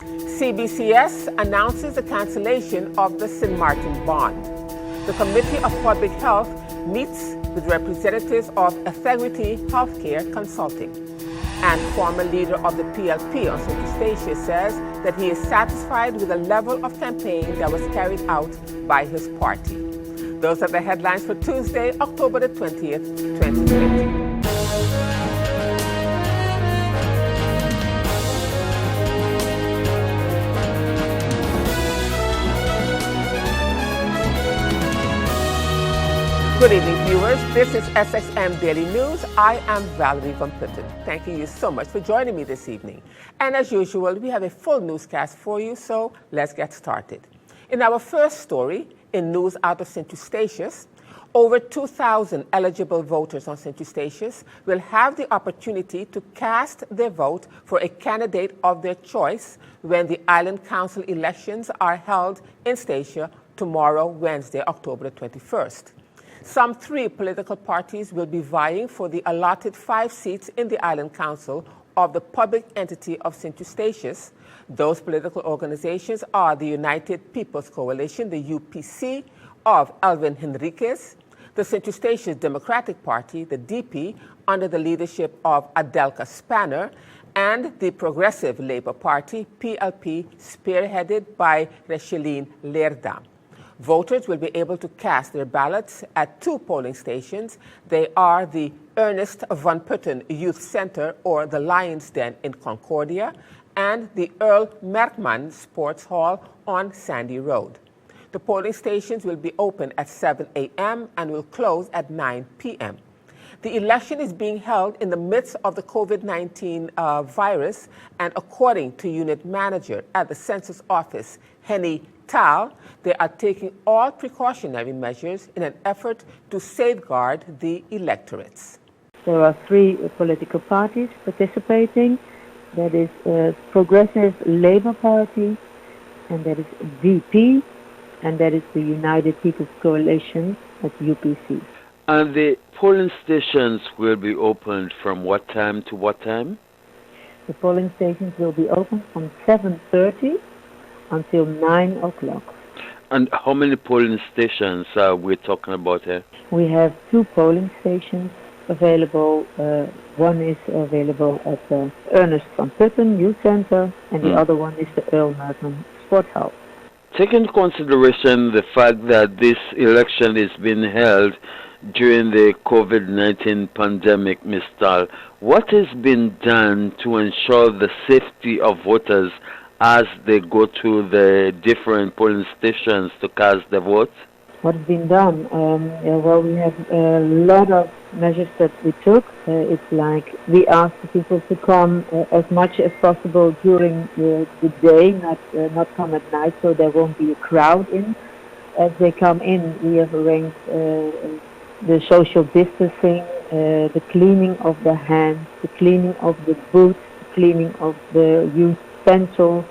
CBCS announces the cancellation of the St. Martin bond. The Committee of Public Health meets with representatives of Integrity Healthcare Consulting. And former leader of the PLP on St. Eustatius says that he is satisfied with the level of campaign that was carried out by his party. Those are the headlines for Tuesday, October the 20th, 2020. Good evening, viewers. This is SXM Daily News. I am Valerie Van Putten. Thanking you so much for joining me this evening. And as usual, we have a full newscast for you, so let's get started. In our first story, in news out of St. Eustatius, over 2,000 eligible voters on St. Eustatius will have the opportunity to cast their vote for a candidate of their choice when the Island Council elections are held in Statia tomorrow, Wednesday, October the 21st. Some 3 political parties will be vying for the allotted 5 seats in the Island Council of the public entity of St. Eustatius. Those political organizations are the United People's Coalition, the UPC, of Elvin Henriquez, the St. Eustatius Democratic Party, the DP, under the leadership of Adelka Spanner, and the Progressive Labour Party, PLP, spearheaded by Recheline Lerda. Voters will be able to cast their ballots at 2 polling stations. They are the Ernest Van Putten Youth Center, or the Lion's Den in Concordia, and the Earl Merkman Sports Hall on Sandy Road. The polling stations will be open at 7 a.m. and will close at 9 p.m. The election is being held in the midst of the COVID-19 virus, and according to Unit Manager at the Census Office, Henny Tal, they are taking all precautionary measures in an effort to safeguard the electorates. There are 3 political parties participating. That is Progressive Labour Party, and that is VP, and that is the United People's Coalition at UPC. And the polling stations will be opened from what time to what time? The polling stations will be open from 7:30 until 9 o'clock. And how many polling stations are we talking about here? We have 2 polling stations available. One is available at the Ernest Van Putten Youth Center, and the other one is the Earl Merkman Sports Hall. Take into consideration the fact that this election is being held during the COVID-19 pandemic, Ms. Tal, what has been done to ensure the safety of voters as they go to the different polling stations to cast their votes? What has been done? Well, we have a lot of measures that we took. It's like we asked the people to come as much as possible during the day, not come at night, so there won't be a crowd in. As they come in, we have arranged the social distancing, the cleaning of the hands, the cleaning of the boots, the cleaning of the used pencil.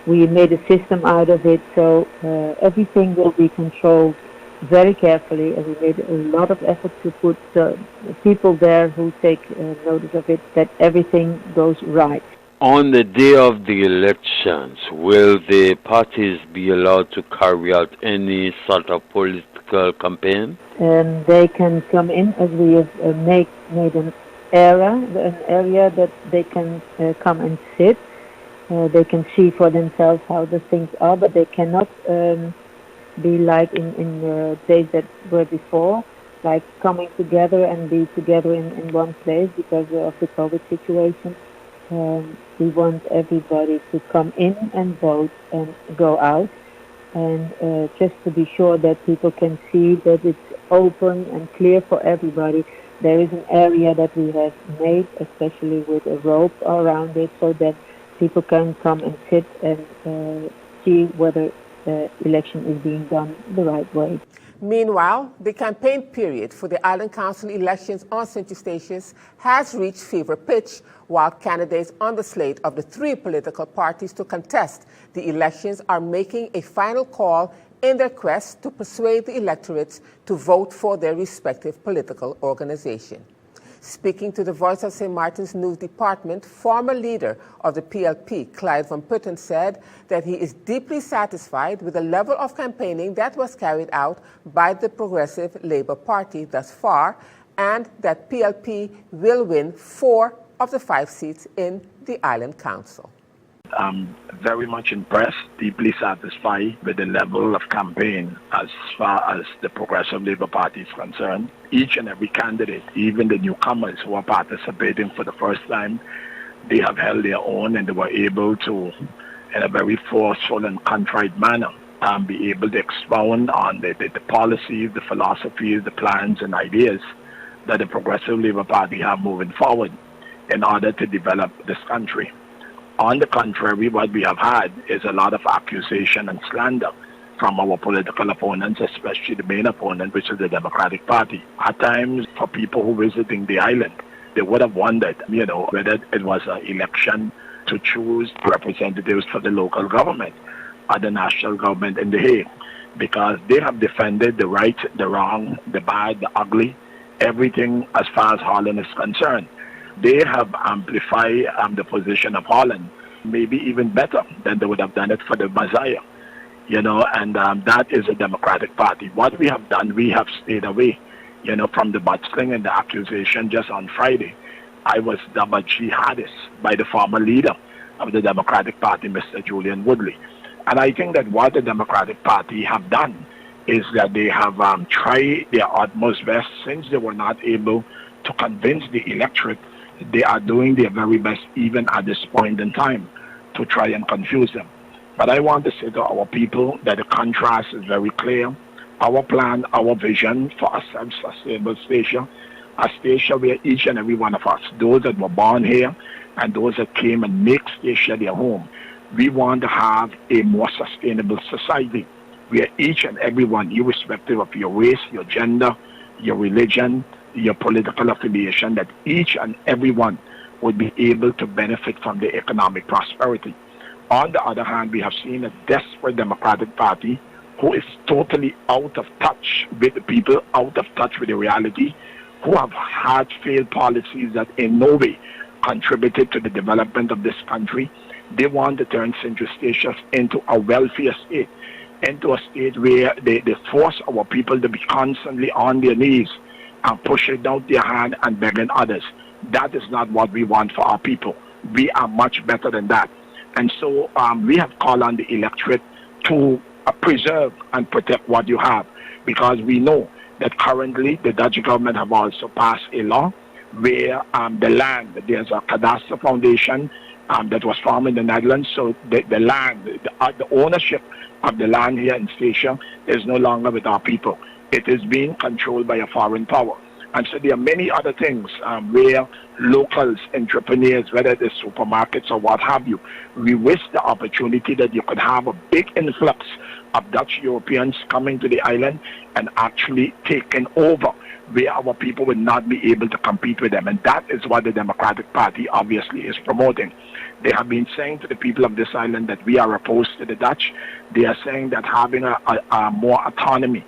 We made a system out of it, so everything will be controlled very carefully, and we made a lot of effort to put people there who take notice of it, that everything goes right. On the day of the elections, will the parties be allowed to carry out any sort of political campaign? They can come in, as we have made an area that they can come and sit. They can see for themselves how the things are, but they cannot be like in the days that were before, like coming together and be together in one place because of the COVID situation. We want everybody to come in and vote and go out, and just to be sure that people can see that it's open and clear for everybody. There is an area that we have made, especially with a rope around it, so that people can come and sit and see whether the election is being done the right way. Meanwhile, the campaign period for the Island Council elections on St. Eustatius has reached fever pitch, while candidates on the slate of the 3 political parties to contest the elections are making a final call in their quest to persuade the electorates to vote for their respective political organization. Speaking to the Voice of St. Martin's News Department, former leader of the PLP, Clyde Van Putten, said that he is deeply satisfied with the level of campaigning that was carried out by the Progressive Labour Party thus far, and that PLP will win 4 of the 5 seats in the Island Council. I'm very much impressed, deeply satisfied with the level of campaign as far as the Progressive Labour Party is concerned. Each and every candidate, even the newcomers who are participating for the first time, they have held their own and they were able to, in a very forceful and contrite manner, be able to expound on the policies, the philosophies, the plans and ideas that the Progressive Labour Party have moving forward in order to develop this country. On the contrary, what we have had is a lot of accusation and slander from our political opponents, especially the main opponent, which is the Democratic Party. At times, for people who are visiting the island, they would have wondered, whether it was an election to choose representatives for the local government or the national government in The Hague, because they have defended the right, the wrong, the bad, the ugly, everything as far as Holland is concerned. They have amplified the position of Holland, maybe even better than they would have done it for the Messiah, and that is a Democratic Party. What we have done, we have stayed away, from the buttsling and the accusation. Just on Friday, I was dubbed jihadist by the former leader of the Democratic Party, Mr. Julian Woodley. And I think that what the Democratic Party have done is that they have tried their utmost best, since they were not able to convince the electorate. They are doing their very best, even at this point in time, to try and confuse them. But I want to say to our people that the contrast is very clear. Our plan, our vision for a self-sustainable station, a station where each and every one of us, those that were born here and those that came and make station their home, we want to have a more sustainable society where each and every one, irrespective of your race, your gender, your religion, your political affiliation, that each and every one would be able to benefit from the economic prosperity. On the other hand, we have seen a desperate Democratic Party who is totally out of touch with the people, out of touch with the reality, who have had failed policies that in no way contributed to the development of this country. They want to turn Central Station into a welfare state, into a state where they force our people to be constantly on their knees and pushing out their hand and begging others. That is not what we want for our people. We are much better than that. And so we have called on the electorate to preserve and protect what you have, because we know that currently the Dutch government have also passed a law where the land, there's a cadastre foundation that was formed in the Netherlands, so the land, the ownership of the land here in Station is no longer with our people. It is being controlled by a foreign power. And so there are many other things where locals, entrepreneurs, whether it is supermarkets or what have you, we wish the opportunity that you could have a big influx of Dutch Europeans coming to the island and actually taking over, where our people would not be able to compete with them. And that is what the Democratic Party obviously is promoting. They have been saying to the people of this island that we are opposed to the Dutch. They are saying that having a more autonomy,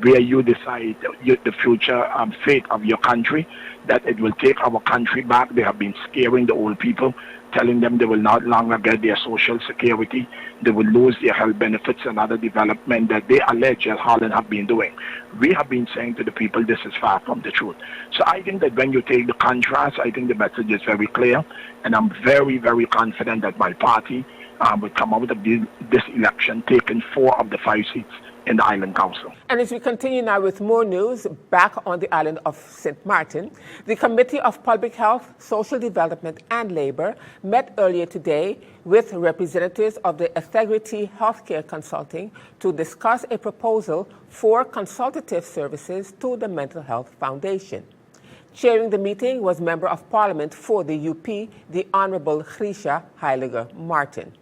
where you decide the future fate of your country, that it will take our country back. They have been scaring the old people, telling them they will not longer get their social security, they will lose their health benefits and other development that they allege as Holland have been doing. We have been saying to the people this is far from the truth. So I think that when you take the contrast, I think the message is very clear, and I'm very, very confident that my party will come out of this election taking 4 of the 5 seats in the Island Council. And as we continue now with more news back on the island of St. Martin, the Committee of Public Health, Social Development and Labor met earlier today with representatives of the Integrity Healthcare Consulting to discuss a proposal for consultative services to the Mental Health Foundation. Chairing the meeting was Member of Parliament for the UP, the Honorable Grisha Heiliger Martin.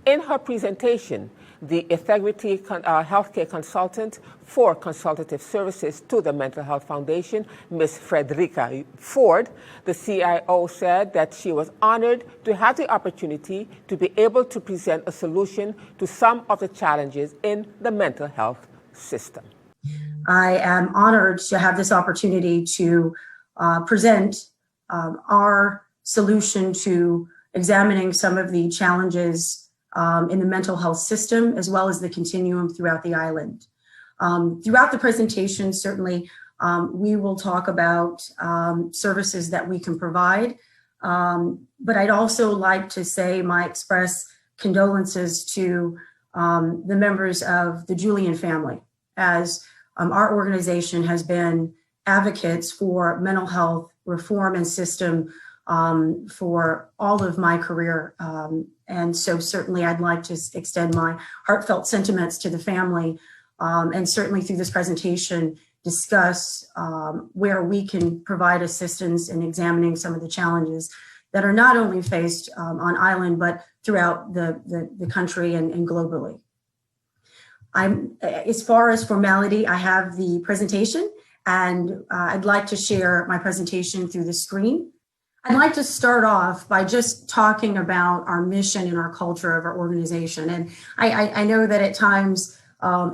In her presentation, the Integrity Healthcare Consultant for Consultative Services to the Mental Health Foundation, Ms. Frederica Ford, the CIO, said that she was honored to have the opportunity to be able to present a solution to some of the challenges in the mental health system. I am honored to have this opportunity to present our solution to examining some of the challenges in the mental health system, as well as the continuum throughout the island. Throughout the presentation, certainly, we will talk about services that we can provide, but I'd also like to say my express condolences to the members of the Julian family, as our organization has been advocates for mental health reform and system for all of my career. And so certainly I'd like to extend my heartfelt sentiments to the family, and certainly through this presentation, discuss where we can provide assistance in examining some of the challenges that are not only faced on island, but throughout the country and globally. As far as formality, I have the presentation, and I'd like to share my presentation through the screen. I'd like to start off by just talking about our mission and our culture of our organization. And I know that at times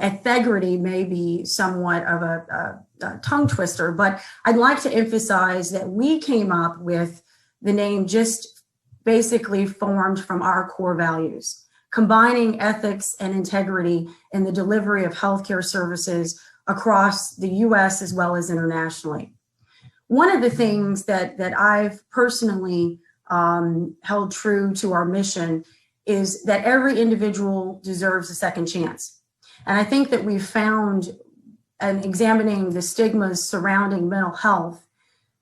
integrity may be somewhat of a tongue twister, but I'd like to emphasize that we came up with the name just basically formed from our core values, combining ethics and integrity in the delivery of healthcare services across the US as well as internationally. One of the things that I've personally held true to our mission is that every individual deserves a second chance. And I think that we've found, in examining the stigmas surrounding mental health,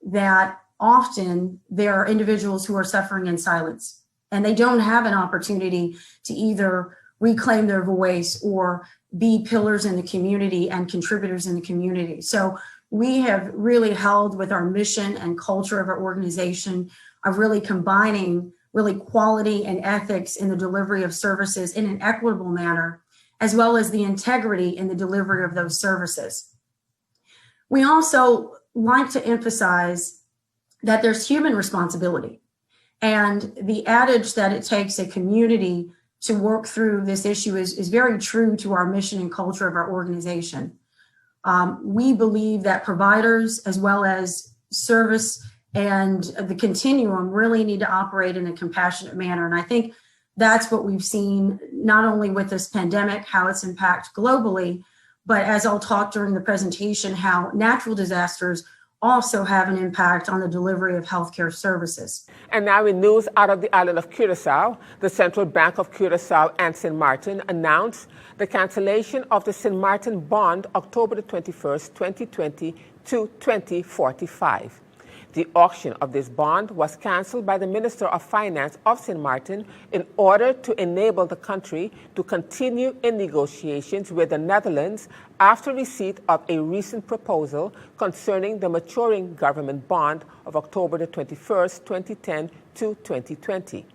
that often there are individuals who are suffering in silence, and they don't have an opportunity to either reclaim their voice or be pillars in the community and contributors in the community. So we have really held with our mission and culture of our organization of really combining really quality and ethics in the delivery of services in an equitable manner, as well as the integrity in the delivery of those services. We also like to emphasize that there's human responsibility, and the adage that it takes a community to work through this issue is very true to our mission and culture of our organization. We believe that providers, as well as service and the continuum, really need to operate in a compassionate manner. And I think that's what we've seen, not only with this pandemic, how it's impacted globally, but as I'll talk during the presentation, how natural disasters also have an impact on the delivery of healthcare services. And now in news out of the island of Curaçao, the Central Bank of Curaçao and St. Martin announced the cancellation of the St. Martin bond October the 21st, 2020 to 2045. The auction of this bond was canceled by the Minister of Finance of St. Martin in order to enable the country to continue in negotiations with the Netherlands after receipt of a recent proposal concerning the maturing government bond of October the 21st, 2010 to 2020.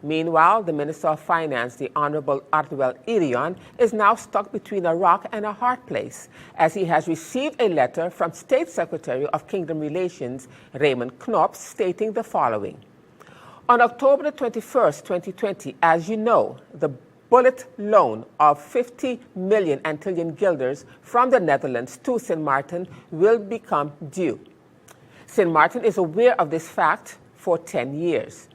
Meanwhile, the Minister of Finance, the Honorable Artuel Irion, is now stuck between a rock and a hard place, as he has received a letter from State Secretary of Kingdom Relations, Raymond Knops, stating the following. On October the 21st, 2020, as you know, the bullet loan of 50 million Antillean guilders from the Netherlands to St. Martin will become due. St. Martin is aware of this fact for 10 years.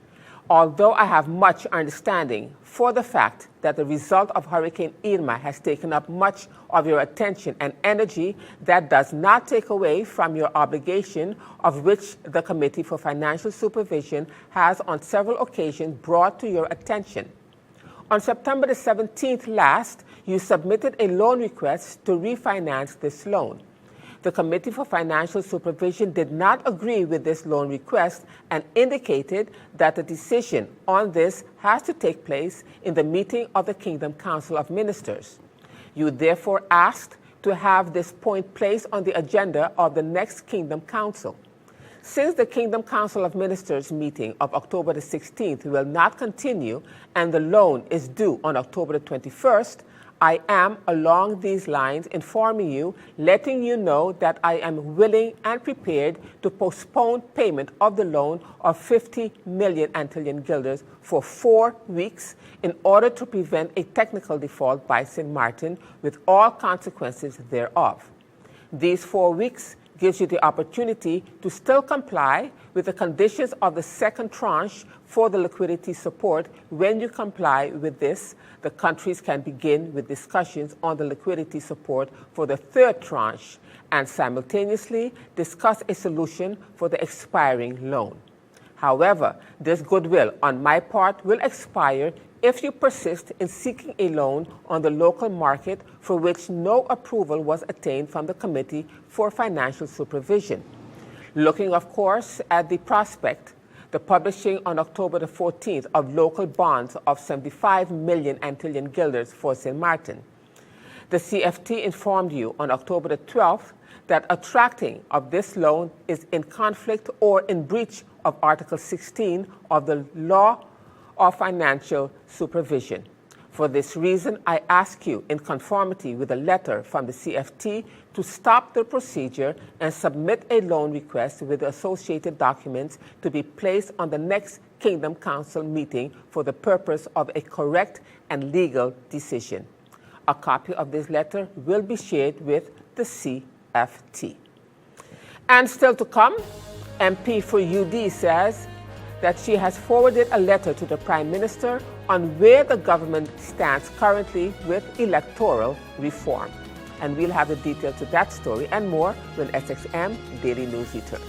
Although I have much understanding for the fact that the result of Hurricane Irma has taken up much of your attention and energy, that does not take away from your obligation, of which the Committee for Financial Supervision has on several occasions brought to your attention. On September the 17th last, you submitted a loan request to refinance this loan. The Committee for Financial Supervision did not agree with this loan request and indicated that the decision on this has to take place in the meeting of the Kingdom Council of Ministers. You therefore asked to have this point placed on the agenda of the next Kingdom Council. Since the Kingdom Council of Ministers meeting of October the 16th will not continue and the loan is due on October the 21st, I am, along these lines, informing you, letting you know that I am willing and prepared to postpone payment of the loan of 50 million Antillean guilders for 4 weeks in order to prevent a technical default by St. Martin with all consequences thereof. These 4 weeks gives you the opportunity to still comply with the conditions of the second tranche for the liquidity support. When you comply with this, the countries can begin with discussions on the liquidity support for the third tranche and simultaneously discuss a solution for the expiring loan. However, this goodwill on my part will expire if you persist in seeking a loan on the local market for which no approval was attained from the Committee for Financial Supervision. Looking, of course, at the prospect, the publishing on October the 14th of local bonds of 75 million Antillean guilders for St. Martin. The CFT informed you on October the 12th that attracting of this loan is in conflict or in breach of Article 16 of the Law of Financial Supervision. For this reason, I ask you, in conformity with a letter from the CFT, to stop the procedure and submit a loan request with the associated documents to be placed on the next Kingdom Council meeting for the purpose of a correct and legal decision. A copy of this letter will be shared with the CFT. And still to come, MP for UD says that she has forwarded a letter to the Prime Minister on where the government stands currently with electoral reform. And we'll have the details to that story and more when SXM Daily News returns.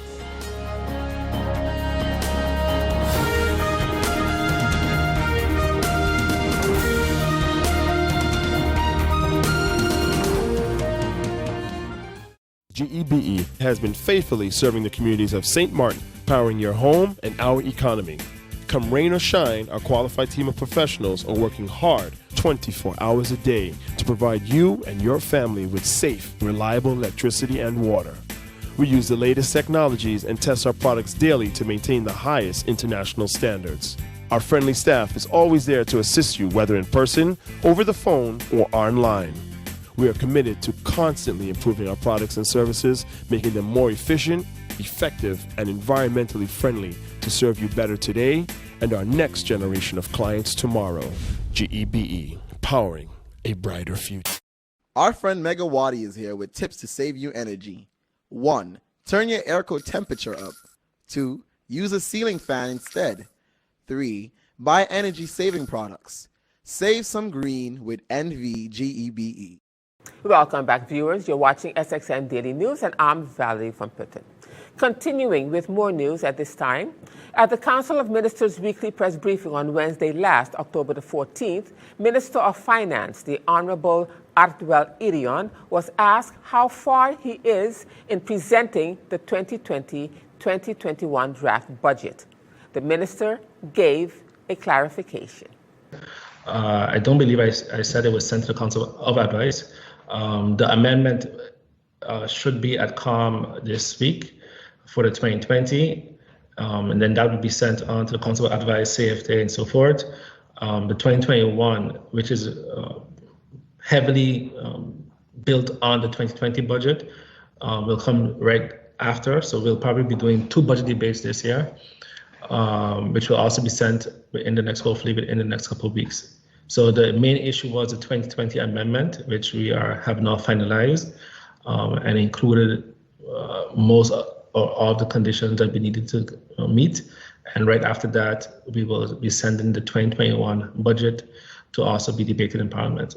GEBE has been faithfully serving the communities of St. Martin, powering your home and our economy. Come rain or shine, our qualified team of professionals are working hard 24 hours a day to provide you and your family with safe, reliable electricity and water. We use the latest technologies and test our products daily to maintain the highest international standards. Our friendly staff is always there to assist you, whether in person, over the phone, or online. We are committed to constantly improving our products and services, making them more efficient, effective, and environmentally friendly to serve you better today and our next generation of clients tomorrow. GEBE, powering a brighter future. Our friend Megawati is here with tips to save you energy. 1. Turn your airco temperature up. 2. Use a ceiling fan instead. 3. Buy energy-saving products. Save some green with NVGEBE. Welcome back, viewers. You're watching SXM Daily News, and I'm Valerie Van Putten. Continuing with more news at this time, at the Council of Ministers' weekly press briefing on Wednesday last, October the 14th, Minister of Finance, the Honorable Artwell Irion, was asked how far he is in presenting the 2020-2021 draft budget. The minister gave a clarification. I don't believe I said it was sent to the Council of Advice. The amendment should be at COM this week for the 2020, and then that would be sent on to the Council of Advice, CFTA, and so forth. The 2021, which is heavily built on the 2020 budget, will come right after. So we'll probably be doing 2 budget debates this year, which will also be sent in the next, hopefully within the next couple of weeks. So the main issue was the 2020 amendment, which we have now finalized and included most or all the conditions that we needed to meet. And right after that, we will be sending the 2021 budget to also be debated in Parliament.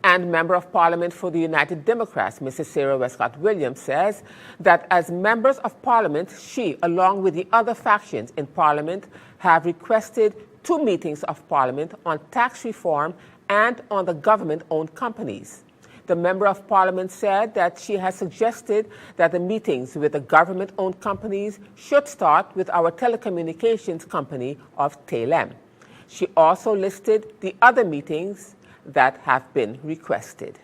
And Member of Parliament for the United Democrats, Mrs. Sarah Westcott Williams, says that as members of Parliament, she, along with the other factions in Parliament, have requested 2 meetings of Parliament on tax reform and on the government-owned companies. The Member of Parliament said that she has suggested that the meetings with the government-owned companies should start with our telecommunications company of TLM. She also listed the other meetings that have been requested.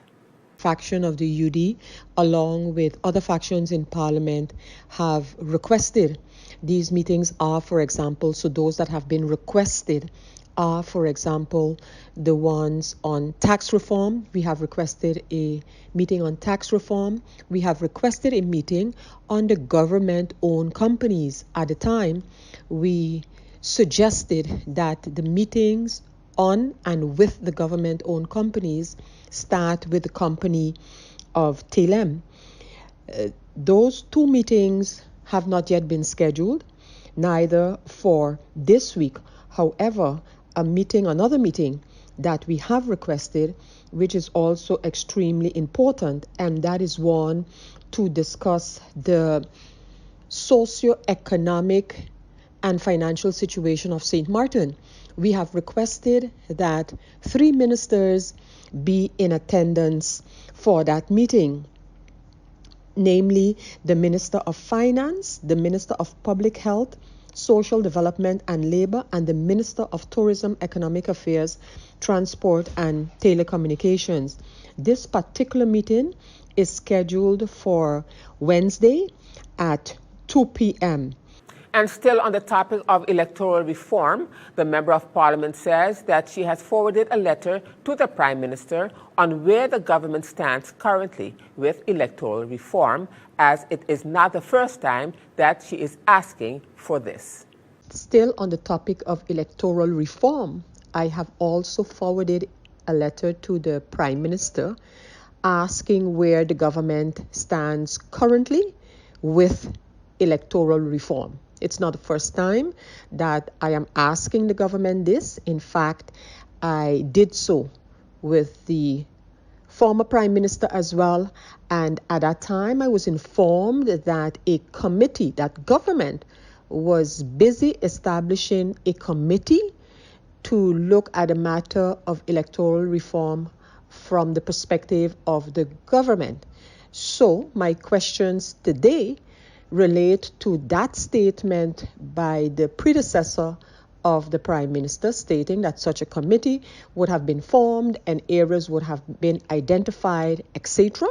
Faction of the UD, along with other factions in Parliament, have requested. These meetings are, for example, so those that have been requested are, for example, the ones on tax reform. We have requested a meeting on tax reform. We have requested a meeting on the government-owned companies. At the time, we suggested that the meetings on and with the government-owned companies start with the company of TLM. Those 2 meetings have not yet been scheduled, neither for this week. However, another meeting that we have requested, which is also extremely important, and that is one to discuss the socio-economic and financial situation of St. Martin. We have requested that 3 ministers be in attendance for that meeting, namely the Minister of Finance, the Minister of Public Health, Social Development and Labor, and the Minister of Tourism, Economic Affairs, Transport and Telecommunications. This particular meeting is scheduled for Wednesday at 2 p.m. And still on the topic of electoral reform, the Member of Parliament says that she has forwarded a letter to the Prime Minister on where the government stands currently with electoral reform, as it is not the first time that she is asking for this. Still on the topic of electoral reform, I have also forwarded a letter to the Prime Minister asking where the government stands currently with electoral reform. It's not the first time that I am asking the government this. In fact, I did so with the former Prime Minister as well. And at that time, I was informed that that government was busy establishing a committee to look at the matter of electoral reform from the perspective of the government. So my questions today relate to that statement by the predecessor of the Prime Minister, stating that such a committee would have been formed and areas would have been identified, etc.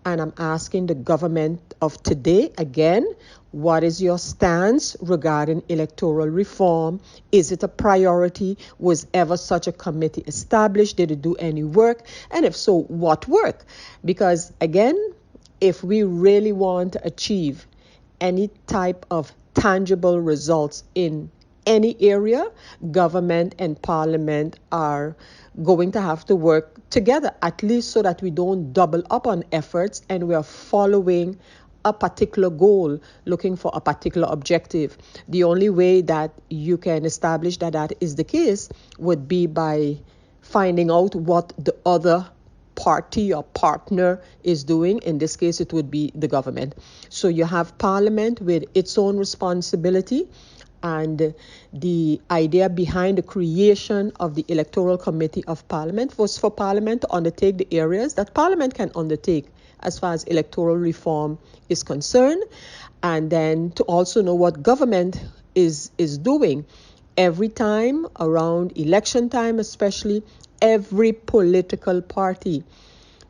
And I'm asking the government of today again, what is your stance regarding electoral reform? Is it a priority? Was ever such a committee established? Did it do any work? And if so, what work? Because again, if we really want to achieve any type of tangible results in any area, government and parliament are going to have to work together, at least so that we don't double up on efforts and we are following a particular goal, looking for a particular objective. The only way that you can establish that that is the case would be by finding out what the other party or partner is doing. In this case, it would be the government. So you have Parliament with its own responsibility, and the idea behind the creation of the Electoral Committee of Parliament was for Parliament to undertake the areas that Parliament can undertake as far as electoral reform is concerned, and then to also know what government is doing. Every time around election time, especially, every political party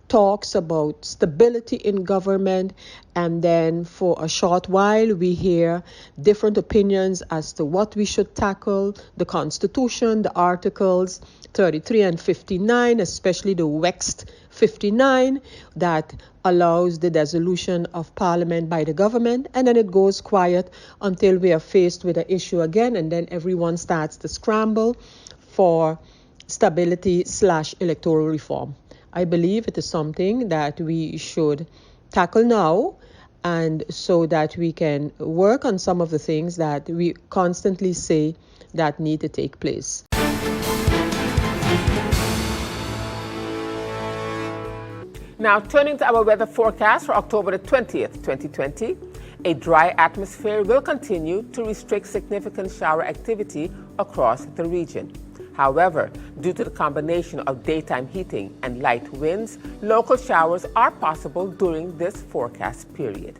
talks about stability in government, and then for a short while we hear different opinions as to what we should tackle, the Constitution, the Articles 33 and 59, especially the Wext 59 that allows the dissolution of Parliament by the government, and then it goes quiet until we are faced with an issue again, and then everyone starts to scramble for stability/electoral reform. I believe it is something that we should tackle now, and so that we can work on some of the things that we constantly say that need to take place. Now, turning to our weather forecast for October the 20th, 2020, a dry atmosphere will continue to restrict significant shower activity across the region. However, due to the combination of daytime heating and light winds, local showers are possible during this forecast period.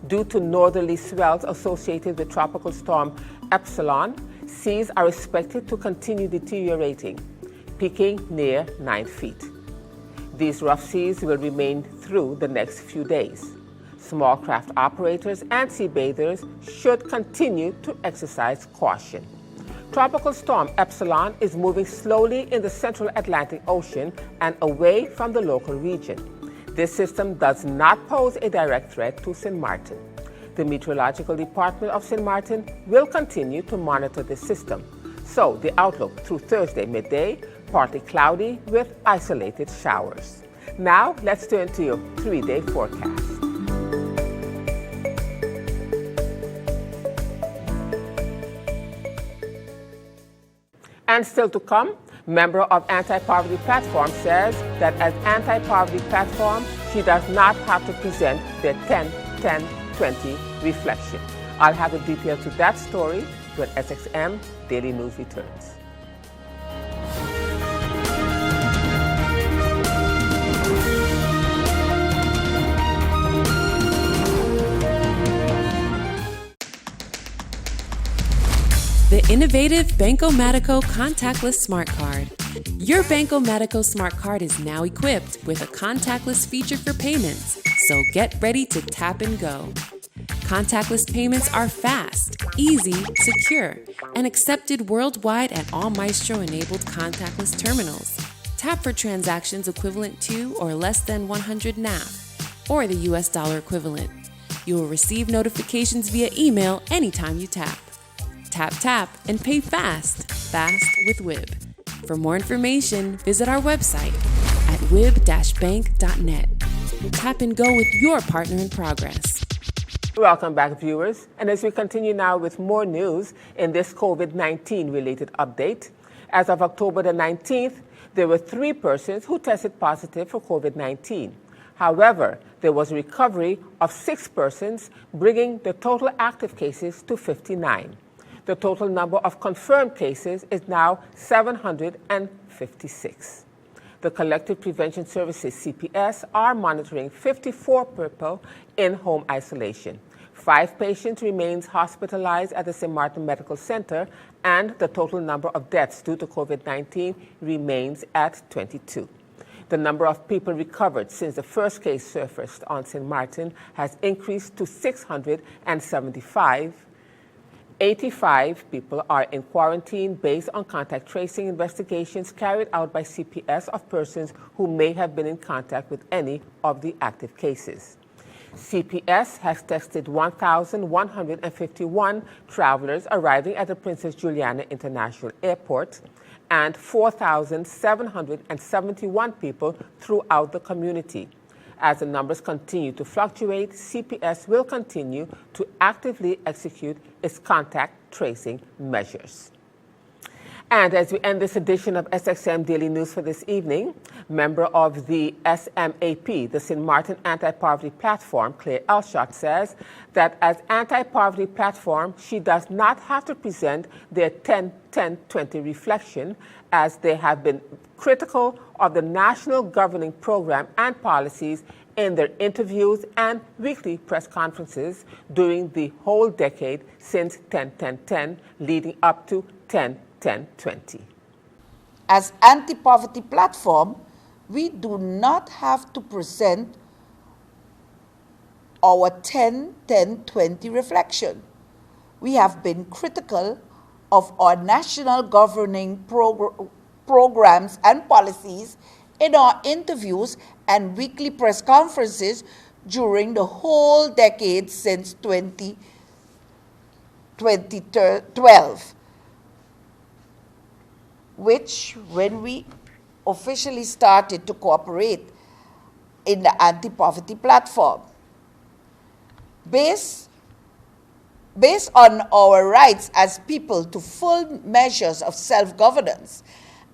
Due to northerly swells associated with Tropical Storm Epsilon, seas are expected to continue deteriorating, peaking near 9 feet. These rough seas will remain through the next few days. Small craft operators and sea bathers should continue to exercise caution. Tropical Storm Epsilon is moving slowly in the central Atlantic Ocean and away from the local region. This system does not pose a direct threat to St. Martin. The Meteorological Department of St. Martin will continue to monitor the system. So the outlook through Thursday midday, partly cloudy with isolated showers. Now let's turn to your 3-day forecast. And still to come, member of Anti-Poverty Platform says that as Anti-Poverty Platform, she does not have to present their 10-10-20 reflection. I'll have the details to that story when SXM Daily News returns. The innovative Banco Matico contactless smart card. Your Banco Matico smart card is now equipped with a contactless feature for payments, so get ready to tap and go. Contactless payments are fast, easy, secure, and accepted worldwide at all Maestro-enabled contactless terminals. Tap for transactions equivalent to or less than 100 NAF, or the US dollar equivalent. You will receive notifications via email anytime you tap. Tap, tap, and pay fast with WIB. For more information, visit our website at wib-bank.net. Tap and go with your partner in progress. Welcome back, viewers. And as we continue now with more news in this COVID-19 related update, as of October the 19th, there were 3 persons who tested positive for COVID-19. However, there was a recovery of 6 persons, bringing the total active cases to 59. The total number of confirmed cases is now 756. The Collective Prevention Services, CPS, are monitoring 54 people in home isolation. 5 patients remains hospitalized at the St. Martin Medical Center, and the total number of deaths due to COVID-19 remains at 22. The number of people recovered since the first case surfaced on St. Martin has increased to 675. 85 people are in quarantine based on contact tracing investigations carried out by CPS of persons who may have been in contact with any of the active cases. CPS has tested 1,151 travelers arriving at the Princess Juliana International Airport and 4,771 people throughout the community. As the numbers continue to fluctuate, CPS will continue to actively execute its contact tracing measures. And as we end this edition of SXM Daily News for this evening, member of the SMAP, the St. Martin Anti-Poverty Platform, Claire Elshot, says that as Anti-Poverty Platform, she does not have to present their 10-10-20 reflection, as they have been critical of the national governing program and policies in their interviews and weekly press conferences during the whole decade since 10-10-10, leading up to 10-10-20. As Anti-Poverty Platform, we do not have to present our 10-10-20 reflection. We have been critical of our national governing programs and policies in our interviews and weekly press conferences during the whole decade since 2012, which when we officially started to cooperate in the Anti-Poverty Platform. Based on our rights as people to full measures of self-governance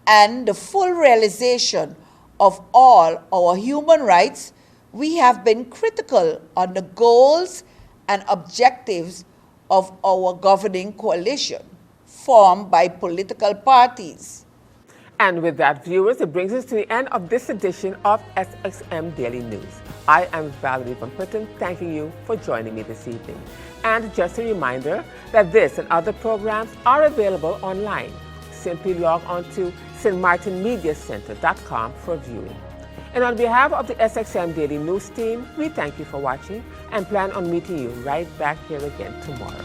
and the full realization of all our human rights, we have been critical on the goals and objectives of our governing coalition formed by political parties. And with that, viewers, it brings us to the end of this edition of SXM Daily News. I am Valerie Van Putten, thanking you for joining me this evening. And just a reminder that this and other programs are available online. Simply log on to stmartinmediacenter.com for viewing. And on behalf of the SXM Daily News team, we thank you for watching and plan on meeting you right back here again tomorrow.